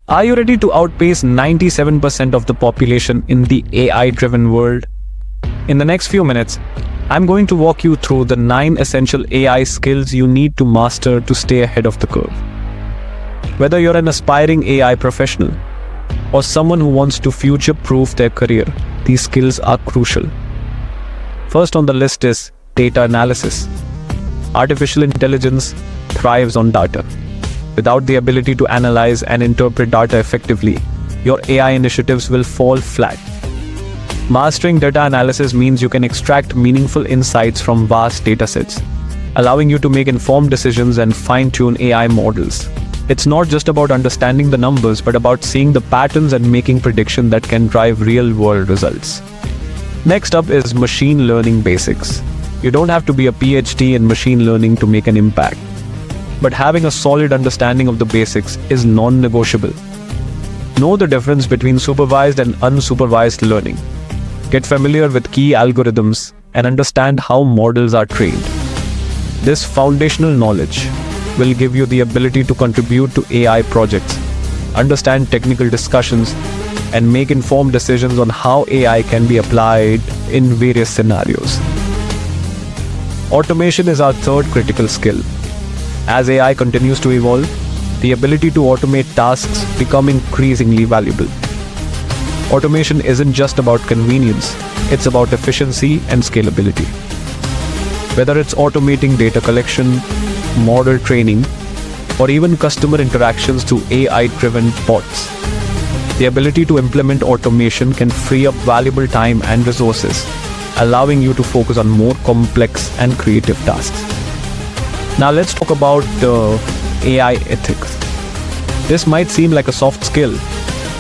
Are you ready to outpace 97% of the population in the AI-driven world? In the next few minutes, I'm going to walk you through the 9 essential AI skills you need to master to stay ahead of the curve. Whether you're an aspiring AI professional or someone who wants to future-proof their career, these skills are crucial. First on the list is data analysis. Artificial intelligence thrives on data. Without the ability to analyze and interpret data effectively, your AI initiatives will fall flat. Mastering data analysis means you can extract meaningful insights from vast datasets, allowing you to make informed decisions and fine-tune AI models. It's not just about understanding the numbers, but about seeing the patterns and making predictions that can drive real-world results. Next up is machine learning basics. You don't have to be a PhD in machine learning to make an impact, but having a solid understanding of the basics is non-negotiable. Know the difference between supervised and unsupervised learning. Get familiar with key algorithms and understand how models are trained. This foundational knowledge will give you the ability to contribute to AI projects, understand technical discussions, and make informed decisions on how AI can be applied in various scenarios. Automation is our third critical skill. As AI continues to evolve, the ability to automate tasks becomes increasingly valuable. Automation isn't just about convenience, it's about efficiency and scalability. Whether it's automating data collection, model training, or even customer interactions through AI-driven bots, the ability to implement automation can free up valuable time and resources, allowing you to focus on more complex and creative tasks. Now let's talk about AI ethics. This might seem like a soft skill,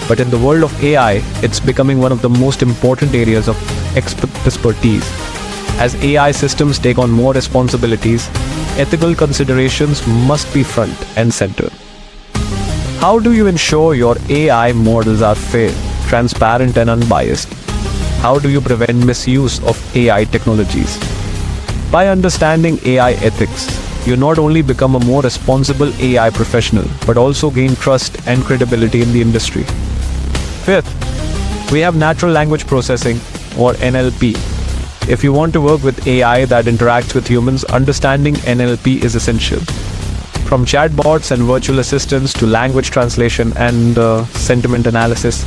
but in the world of AI, it's becoming one of the most important areas of expertise. As AI systems take on more responsibilities, ethical considerations must be front and center. How do you ensure your AI models are fair, transparent, and unbiased? How do you prevent misuse of AI technologies? By understanding AI ethics, you not only become a more responsible AI professional, but also gain trust and credibility in the industry. Fifth, we have natural language processing, or NLP. If you want to work with AI that interacts with humans, understanding NLP is essential. From chatbots and virtual assistants to language translation and sentiment analysis,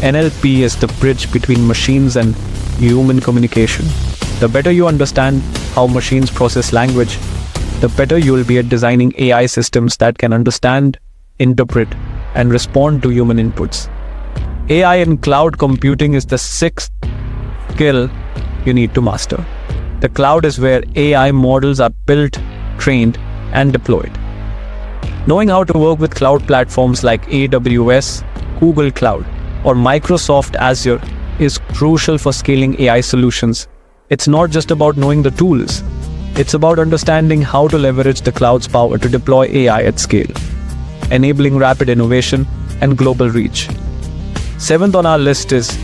NLP is the bridge between machines and human communication. The better you understand how machines process language, the better you will be at designing AI systems that can understand, interpret, and respond to human inputs. AI in cloud computing is the sixth skill you need to master. The cloud is where AI models are built, trained, and deployed. Knowing how to work with cloud platforms like AWS, Google Cloud, or Microsoft Azure is crucial for scaling AI solutions. It's not just about knowing the tools. It's about understanding how to leverage the cloud's power to deploy AI at scale, enabling rapid innovation and global reach. Seventh on our list is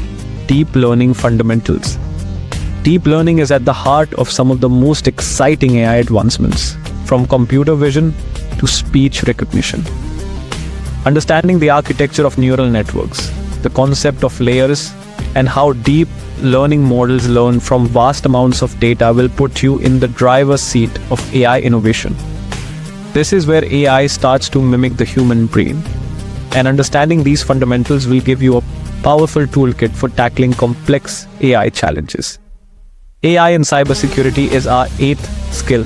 deep learning fundamentals. Deep learning is at the heart of some of the most exciting AI advancements, from computer vision to speech recognition. Understanding the architecture of neural networks, the concept of layers, and how deep learning models learn from vast amounts of data will put you in the driver's seat of AI innovation. This is where AI starts to mimic the human brain, and understanding these fundamentals will give you a powerful toolkit for tackling complex AI challenges. AI in cybersecurity is our eighth skill.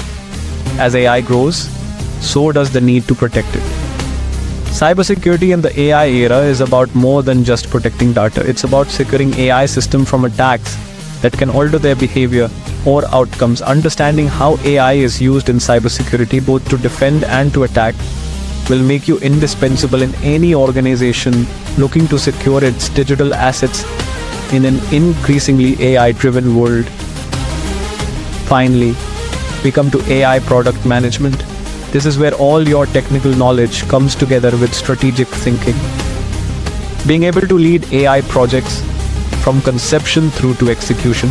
As AI grows, so does the need to protect it. Cybersecurity in the AI era is about more than just protecting data. It's about securing AI systems from attacks that can alter their behavior or outcomes. Understanding how AI is used in cybersecurity, both to defend and to attack, will make you indispensable in any organization looking to secure its digital assets in an increasingly AI-driven world. Finally, we come to AI product management. This is where all your technical knowledge comes together with strategic thinking. Being able to lead AI projects from conception through to execution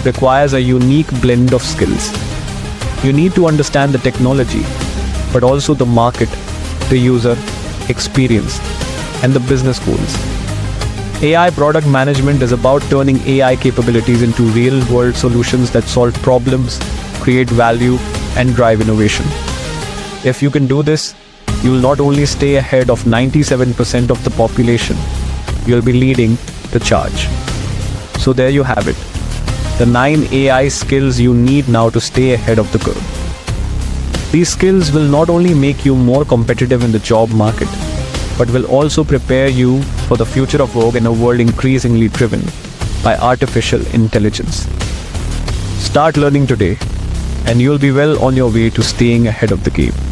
requires a unique blend of skills. You need to understand the technology, but also the market, the user experience, and the business goals. AI product management is about turning AI capabilities into real-world solutions that solve problems, create value, and drive innovation. If you can do this, you will not only stay ahead of 97% of the population, you'll be leading the charge. So there you have it, the 9 AI skills you need now to stay ahead of the curve. These skills will not only make you more competitive in the job market, but will also prepare you for the future of work in a world increasingly driven by artificial intelligence. Start learning today, and you'll be well on your way to staying ahead of the game.